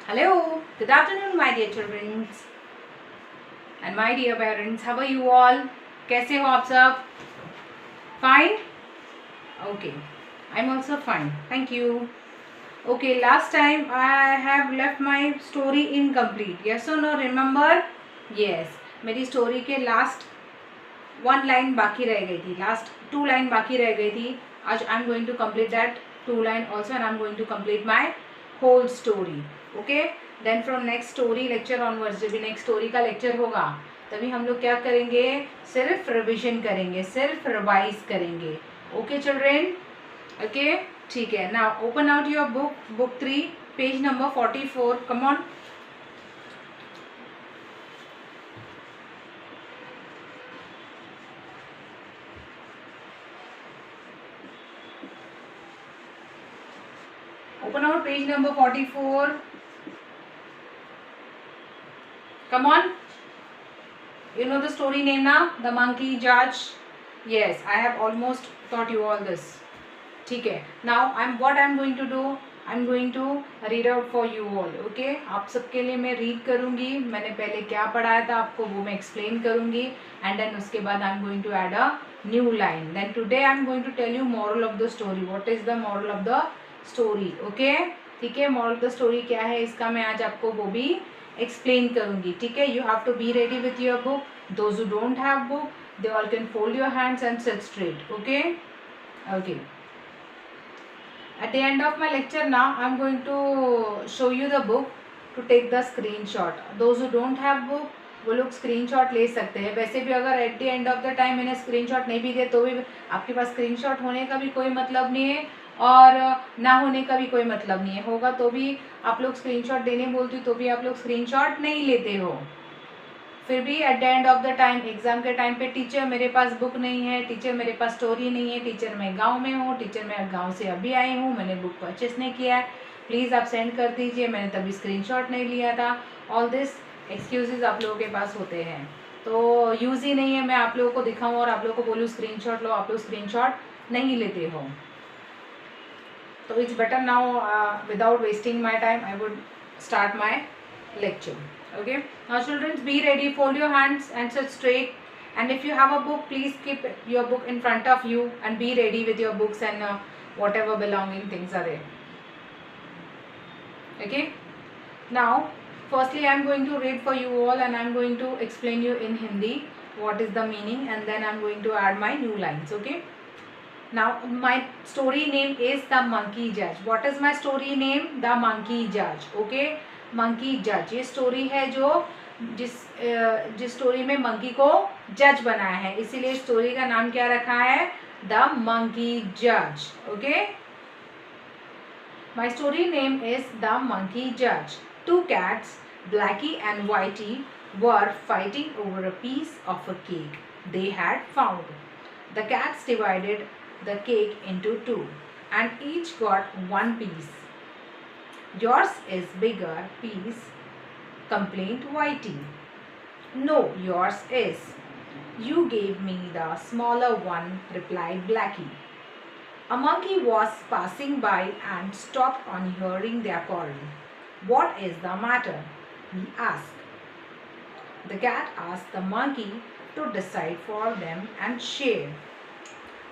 Hello, good afternoon, my dear children and my dear parents. How are you all? कैसे हो आप सब? Fine? Okay, I'm also fine. Thank you. Okay, last time I have left my story incomplete. Yes or no? Remember? Yes. मेरी story के last one line बाकी रह गई थी. Last 2 line बाकी रह गई थी. आज I'm going to complete that 2 line also, and I'm going to complete my whole story. Okay? Then from next story lecture onwards, जब भी नेक्स्ट स्टोरी का लेक्चर होगा तभी हम लोग क्या करेंगे, सिर्फ रिविजन करेंगे, सिर्फ रिवाइज करेंगे. Okay children? ओके, ठीक है. Now open out your book 3, page number 44. Come on. Open out page number 44. Come on. You know the story name now? The Monkey Judge. Yes, I have almost taught you all this. ठीक है. Now what I'm going to do? I'm going to read out for you all. Okay? आप सबके लिए मैं read करूँगी. मैंने पहले क्या पढ़ाया था आपको वो मैं explain करूँगी. And then उसके बाद I'm going to add a new line. Then today I'm going to tell you moral of the story. What is the moral of the story? Okay? ठीक है. Moral of the story क्या है इसका मैं आज आपको वो भी एक्सप्लेन करूंगी. ठीक है. You have to be ready with your book. Those who don't have book they all can fold your hands and sit straight. Okay okay. At the end of my lecture now I am going to show you the book to take the screen shot. Those who don't have book वो लोग screen shot ले सकते हैं. वैसे भी अगर eight the end of the time मैंने screen shot नहीं भी दिए तो भी आपके पास स्क्रीन शॉट होने का भी कोई मतलब नहीं है और ना होने का भी कोई मतलब नहीं है. होगा तो भी आप लोग स्क्रीनशॉट देने बोलती तो भी आप लोग स्क्रीनशॉट नहीं लेते हो. फिर भी eight the end of the time exam के टाइम पे टीचर मेरे पास बुक नहीं है, टीचर मेरे पास स्टोरी नहीं है, टीचर मैं गांव में हूँ, टीचर मैं गांव से अभी आई हूँ, मैंने बुक परचेस नहीं किया है, प्लीज़ आप सेंड कर दीजिए, मैंने तभी स्क्रीनशॉट नहीं लिया था. ऑल दिस एक्सक्यूजेज आप लोगों के पास होते हैं तो यूज़ ही नहीं है मैं आप लोगों को दिखाऊँ और आप लोगों को बोलूँ स्क्रीनशॉट लो, आप लोग स्क्रीनशॉट नहीं लेते हो. So it's better now, without wasting my time, I would start my lecture. Okay. Now children, be ready. Fold your hands and sit straight. And if you have a book, please keep your book in front of you and be ready with your books and whatever belonging things are there. Okay. Now, firstly, I am going to read for you all and I am going to explain you in Hindi what is the meaning, and then I am going to add my new lines. Okay. Now my story name is The Monkey Judge. What is my story name? The Monkey Judge. Okay, Monkey Judge. ये story है जो जिस story में monkey को जज बनाया है, इसीलिए स्टोरी का नाम क्या रखा है? The Monkey Judge. Okay. My story name is The Monkey Judge. Two cats, Blackie and Whitey, were fighting over a piece of a cake they had found. The cats divided the cake into two and each got one piece. Yours is bigger piece, complained Whitey. No, yours is. You gave me the smaller one, replied Blackie. A monkey was passing by and stopped on hearing their quarrel. What is the matter? He asked. The cat asked the monkey to decide for them and share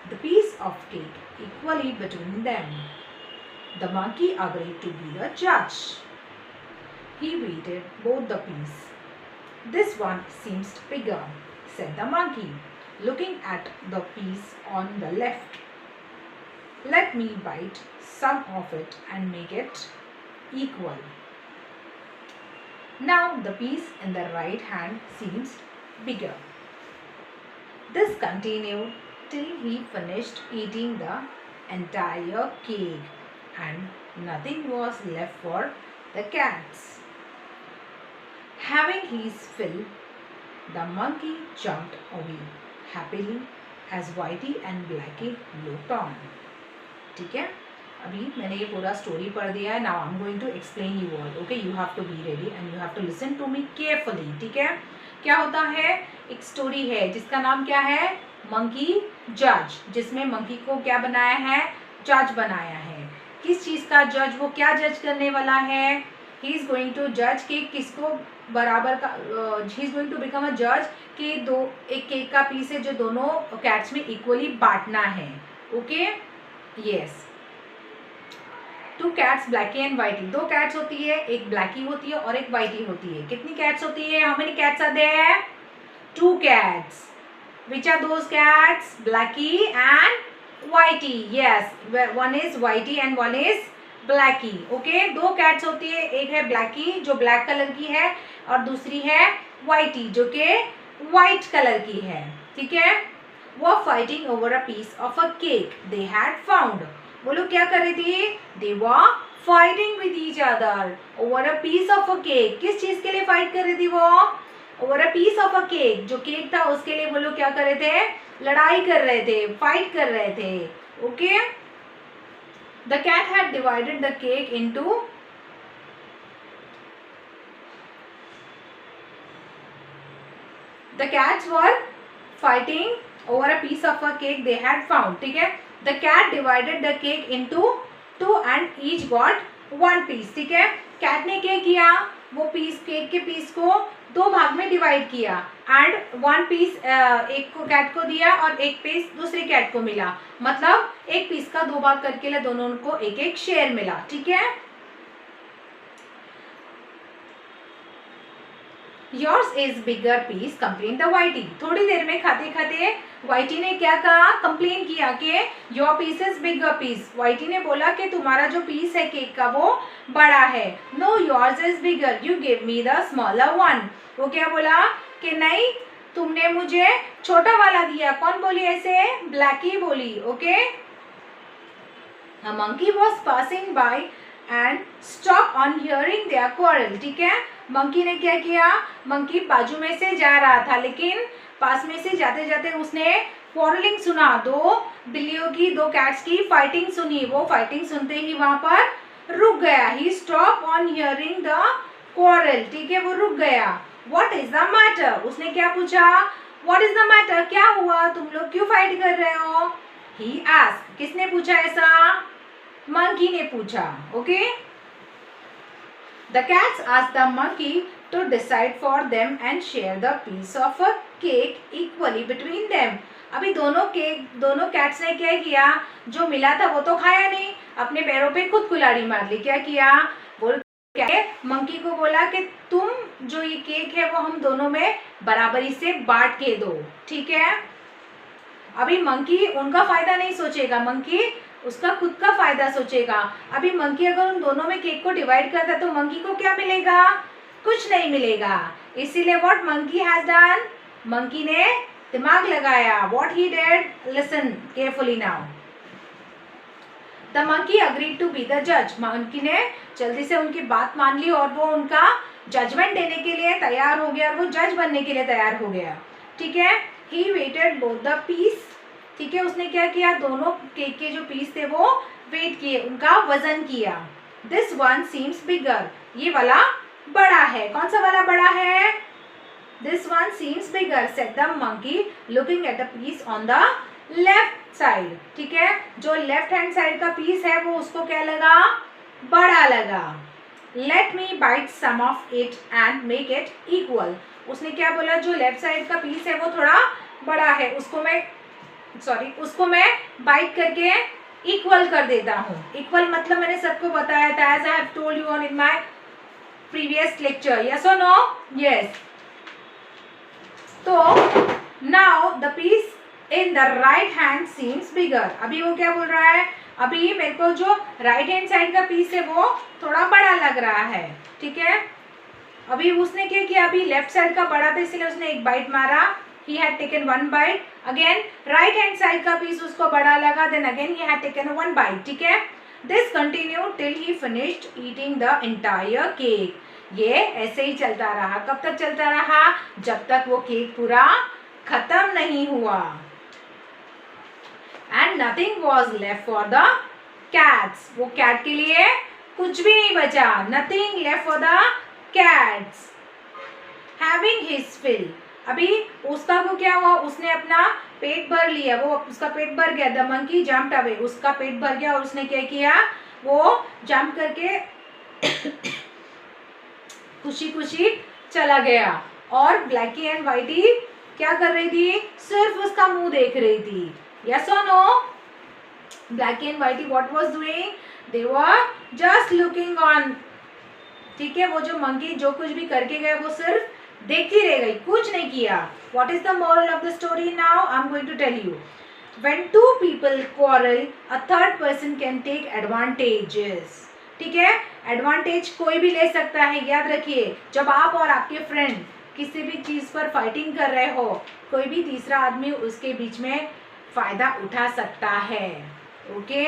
the piece of cake equally between them. The monkey agreed to be the judge. He weighted both the pieces. This one seems bigger, said the monkey, looking at the piece on the left. Let me bite some of it and make it equal. Now the piece in the right hand seems bigger. This continued till he finished eating the entire cake and nothing was left for the cats. Having his fill, the monkey jumped away happily as Whitey and Blackie looked on. ठीक है, अभी मैंने ये पूरा story पढ़ दिया है. Now I am going to explain you all. Okay, you have to be ready and you have to listen to me carefully. ठीक है. क्या होता है, एक स्टोरी है जिसका नाम क्या है? मंकी जज, जिसमें मंकी को क्या बनाया है? जज बनाया है. किस चीज़ का जज? वो क्या जज करने वाला है? ही इज गोइंग टू जज कि किसको बराबर का, he is going to become a जज कि एक केक का पीस है जो दोनों कैट्स में इक्वली बांटना है. Okay, yes. Two cats Blackie and Whitey. दो कैट्स होती है, एक ब्लैकी होती है और एक वाइटी होती है. कितनी कैट्स होती है? How many cats are there? 2 cats. Which are those cats? Blackie and Whitey. Yes, one is Whitey and one is Blackie. Okay, 2 cats होती है, एक है Blackie जो ब्लैक कलर की है और दूसरी है Whitey जो कि वाइट कलर की है. ठीक है. वो fighting over a piece of a cake they had found. वो लोग क्या कर रही थी? They were fighting with each other over a piece of a cake. किस चीज के लिए फाइट कर रही थी वो? Over a piece of a cake. जो केक था उसके लिए वो लोग क्या कर रहे थे? लड़ाई कर रहे थे, फाइट कर रहे थे. Okay. The cat had divided the cake into, the cats were fighting over a piece of a cake they had found. ठीक है. The cat divided the cake into 2 and each got 1 piece. ठीक है. Cat ने क्या किया? वो piece, cake के piece को 2 भाग में डिवाइड किया एंड 1 पीस एक को कैट को दिया और एक पीस दूसरे कैट को मिला. मतलब एक पीस का 2 भाग करके दोनों को एक एक शेयर मिला. ठीक है. Yours is bigger piece, complain the Whitey. थोड़ी देर में खाते खाते वाइटी ने क्या कहा? कंप्लेन किया कि your piece is bigger piece. Whitey ने बोला कि तुम्हारा जो पीस है केक का वो बड़ा है. No, yours is bigger, you give me the smaller one. वो क्या बोला कि नहीं, तुमने मुझे छोटा वाला दिया. कौन बोली ऐसे? ब्लैकी बोली. Okay. A monkey was passing by and stopped on hearing their quarrel. ठीक है. मंकी ने क्या किया? मंकी बाजू में से जा रहा था लेकिन पास में से जाते जाते उसने क्वारलिंग सुना. 2 बिल्लियों की, 2 कैट्स की फाइटिंग सुनी. वो फाइटिंग सुनते ही वहां पर रुक गया. He stop on hearing the quarrel. ठीक है. वो रुक गया. What is the matter? उसने क्या पूछा? What is the matter? क्या हुआ? तुम लोग क्यों फाइट कर रहे हो? He asked. किसने पूछा ऐसा? मंकी ने पूछा. Okay. The cats asked the monkey to decide for them and share the piece of a cake equally between them. अभी दोनों कैट्स ने क्या किया? जो मिला था वो तो खाया नहीं, अपने पैरों पे खुद कुल्हाड़ी मार ली. क्या किया? बोल क्या? मंकी को बोला कि तुम जो ये केक है वो हम दोनों में बराबरी से बांट के दो. ठीक है. अभी मंकी उनका फायदा नहीं सोचेगा, मंकी उसका खुद का फायदा सोचेगा. अभी मंकी अगर उन दोनों में केक को डिवाइड करता है तो मंकी को क्या मिलेगा? कुछ नहीं मिलेगा. इसीलिए what monkey has done? Monkey ने दिमाग लगाया. What he did? Listen carefully now. The monkey agreed to be the जज. मंकी ने जल्दी से उनकी बात मान ली और वो उनका जजमेंट देने के लिए तैयार हो गया. वो जज बनने के लिए तैयार हो गया. ठीक है. He weighted both the piece. ठीक है. उसने क्या किया? दोनों केक के जो पीस थे वो वेट किए, उनका वजन किया. This one seems bigger. ये वाला बड़ा है. कौन सा वाला बड़ा है? This one seems bigger said the monkey looking at the piece on the left side. ठीक है. जो लेफ्ट हैंड साइड का पीस है वो उसको क्या लगा? बड़ा लगा. Let me bite some of it and make it equal. उसने क्या बोला? जो लेफ्ट साइड का पीस है वो थोड़ा बड़ा है, उसको मैं बाइट करके इक्वल कर देता हूँ. इक्वल मतलब मैंने सबको बताया था, as I have told you on in my previous lecture. Yes or no? Yes. तो now the piece in the right hand seems bigger. अभी वो क्या बोल रहा है? अभी मेरे को जो राइट हैंड साइड का पीस है वो थोड़ा बड़ा लग रहा है. ठीक है. अभी उसने क्या किया? अभी लेफ्ट साइड का बड़ा था इसलिए उसने एक बाइट मारा. He had taken 1 bite. Again, right hand side का पीस उसको बड़ा लगा. Then again he had taken 1 bite. ठीक है. This continued till he finished eating the entire cake. ये ऐसे ही चलता रहा. कब तक चलता रहा? जब तक वो केक पूरा खत्म नहीं हुआ. And nothing was left for the cats. वो कैट के लिए कुछ भी नहीं बचा. Nothing left for the cats. Having his fill. अभी उसका को क्या हुआ? उसने अपना पेट भर लिया. वो उसका पेट भर गया. The monkey jumped away. उसका पेट भर गया और उसने क्या किया? वो जंप करके खुशी खुशी चला गया। और ब्लैकी एंड व्हाइटी क्या कर रही थी? सिर्फ उसका मुंह देख रही थी। Yes or no? Blackie and Whitey what was doing? They were just looking on. ठीक है, वो जो मंकी जो कुछ भी करके गए वो सिर्फ देखती रह गई, कुछ नहीं किया। What is the moral of the story? Now I am going to tell you. When two people quarrel, a third person can take advantages. ठीक है, एडवांटेज कोई भी ले सकता है। याद रखिए, जब आप और आपके फ्रेंड किसी भी चीज पर फाइटिंग कर रहे हो, कोई भी तीसरा आदमी उसके बीच में फायदा उठा सकता है। ओके,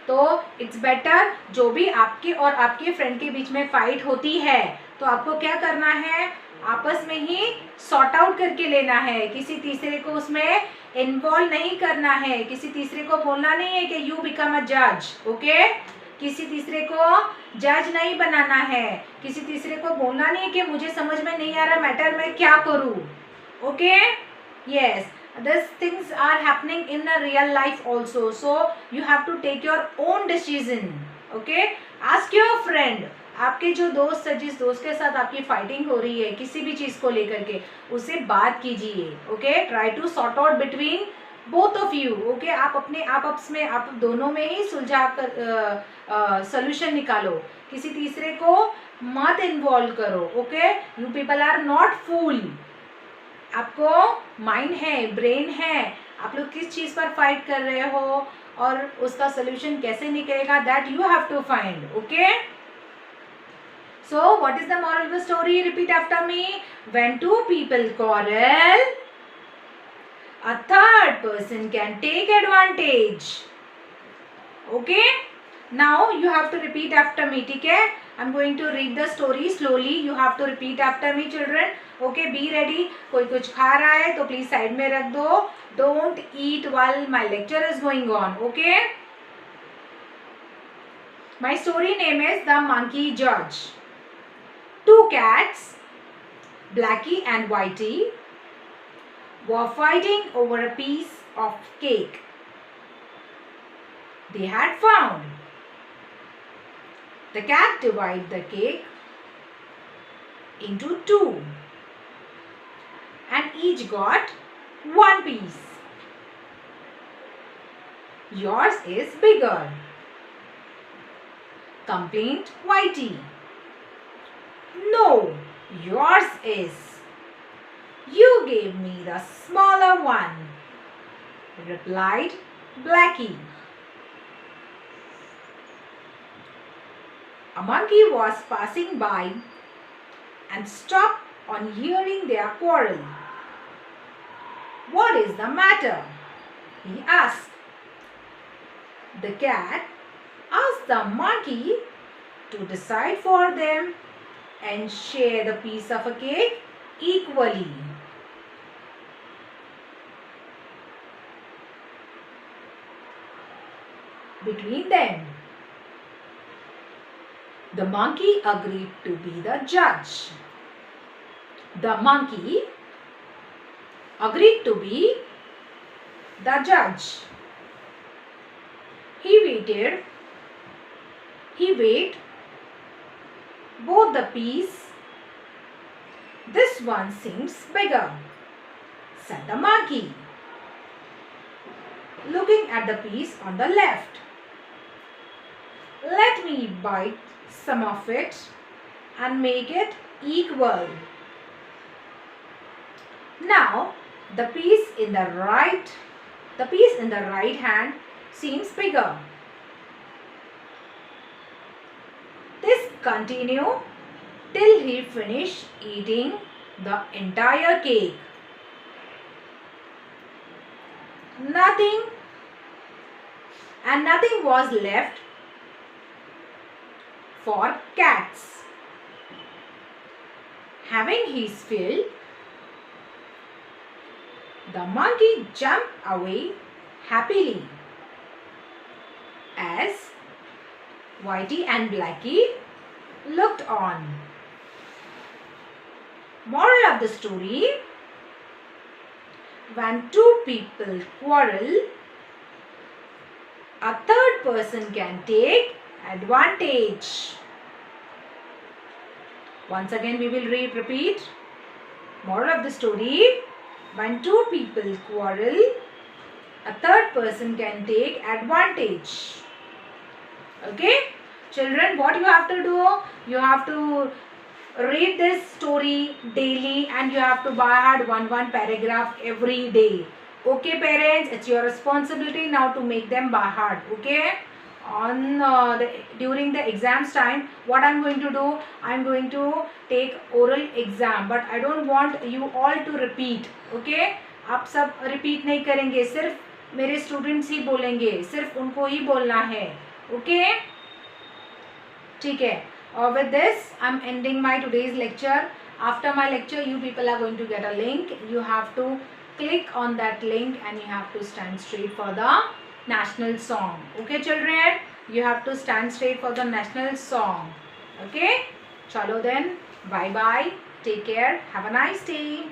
तो इट्स बेटर, जो भी आपके और आपके फ्रेंड के बीच में फाइट होती है तो आपको क्या करना है? आपस में ही सॉर्ट आउट करके लेना है। किसी तीसरे को उसमें इन्वॉल्व नहीं करना है। किसी तीसरे को बोलना नहीं है कि यू बिकम अ जज। ओके, किसी तीसरे को जज नहीं बनाना है। किसी तीसरे को बोलना नहीं है कि मुझे समझ में नहीं आ रहा मैटर, मैं क्या करूं। Okay, yes, these things are happening in the real life also, so you have to take your own decision. Okay, ask your friend, आपके जो दोस्त है, जिस दोस्त के साथ आपकी फाइटिंग हो रही है किसी भी चीज को लेकर के, उससे बात कीजिए। Okay, try to sort out between both of you. Okay, आप अपने आपस में, आप दोनों में ही सुलझा कर सोल्यूशन निकालो। किसी तीसरे को मत इन्वॉल्व करो। Okay, you people are not fool. आपको माइंड है, ब्रेन है, आप लोग किस चीज पर फाइट कर रहे हो और उसका सोल्यूशन कैसे निकलेगा, that you have to find. Okay, so what is the moral of the story? Repeat after me. When two people quarrel, a third person can take advantage. Okay, now you have to repeat after me. ठीक है, I'm going to read the story slowly. You have to repeat after me, children. Okay, be ready. कोई कुछ खा रहा है तो please side में रख दो. Don't eat while my lecture is going on. Okay. My story name is The Monkey Judge. Two cats, Blackie and Whitey, were fighting over a piece of cake they had found. The cat divided the cake into two, and each got one piece. Yours is bigger, complained Whitey. No, yours is. You gave me the smaller one, replied Blackie. A monkey was passing by and stopped on hearing their quarrel. What is the matter? He asked. The cat asked the monkey to decide for them and share the piece of a cake equally. Between them. The monkey agreed to be the judge. The monkey agreed to be the judge. He weighed both the piece. This one seems bigger, said the monkey, looking at the piece on the left. Let me bite some of it and make it equal. Now the piece in the right hand seems bigger. This continued till he finished eating the entire cake. Nothing was left for cats. Having his fill, the monkey jumped away happily as Whitey and Blackie looked on. Moral of the story: when two people quarrel, a third person can take advantage. Once again we will repeat. Moral of the story: when two people quarrel, a third person can take advantage. Okay, children, what you have to do? You have to read this story daily and you have to by heart one paragraph every day. Okay parents, it's your responsibility now to make them by heart. Okay, on during the exams time, what I'm going to do, I'm going to take oral exam, but I don't want you all to repeat. Okay, आप सब repeat नहीं करेंगे, सिर्फ मेरे students ही बोलेंगे, सिर्फ उनको ही बोलना है. Okay, ठीक है. With this, I'm ending my today's lecture. After my lecture, you people are going to get a link. You have to click on that link and you have to stand straight for the national song. Okay, children? You have to stand straight for the national song. Okay? Chalo then. Bye-bye. Take care. Have a nice day.